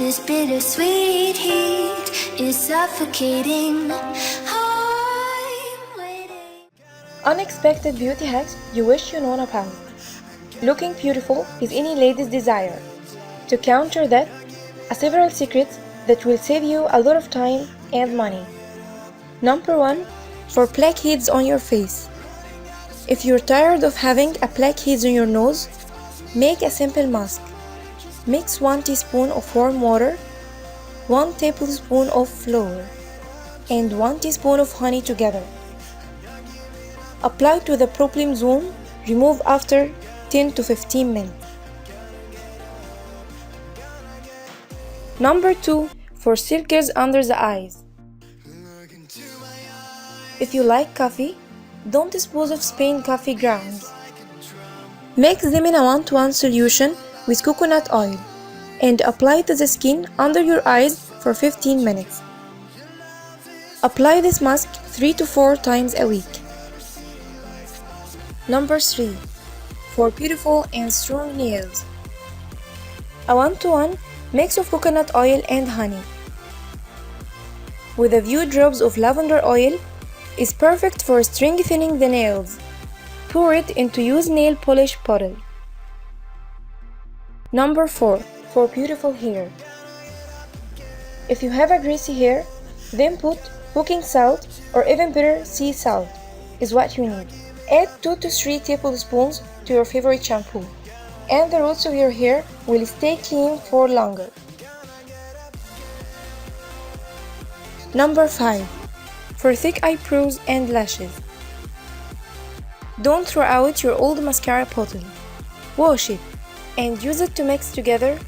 This bittersweet heat is suffocating. I'm waiting. Unexpected beauty hacks you wish you known about. Looking beautiful is any lady's desire. To counter that, several secrets that will save you a lot of time and money. Number 1. For blackheads on your face. If you're tired of having blackheads on your nose, make a simple mask. Mix 1 teaspoon of warm water, 1 tablespoon of flour, and 1 teaspoon of honey together. Apply to the problem zone, remove after 10 to 15 minutes. Number 2. For circles under the eyes. If you like coffee, don't dispose of Spain coffee grounds. Mix them in a 1-to-1 solution with coconut oil and apply to the skin under your eyes for 15 minutes. Apply this mask 3 to 4 times a week. Number 3. For beautiful and strong nails. A 1-to-1 mix of coconut oil and honey with a few drops of lavender oil is perfect for strengthening the nails. Pour it into used nail polish bottle. Number 4. For beautiful hair. If you have a greasy hair, then put cooking salt or even better sea salt is what you need. Add 2 to 3 tablespoons to your favorite shampoo, and the roots of your hair will stay clean for longer. Number 5. For thick eyebrows and lashes. Don't throw out your old mascara bottle. Wash it and use it to mix together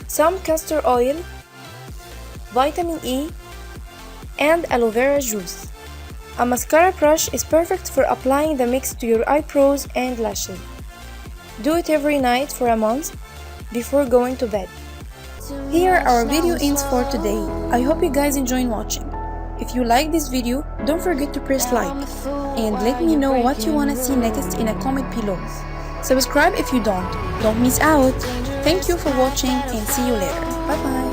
some castor oil, vitamin E, and aloe vera juice. A mascara brush is perfect for applying the mix to your eyebrows and lashes. Do it every night for a month before going to bed. Here are our video ends for today. I hope you guys enjoyed watching. If you like this video, don't forget to press like and let me know what you wanna see next in a comment below. Subscribe if you don't miss out. Thank you for watching and see you later. Bye bye.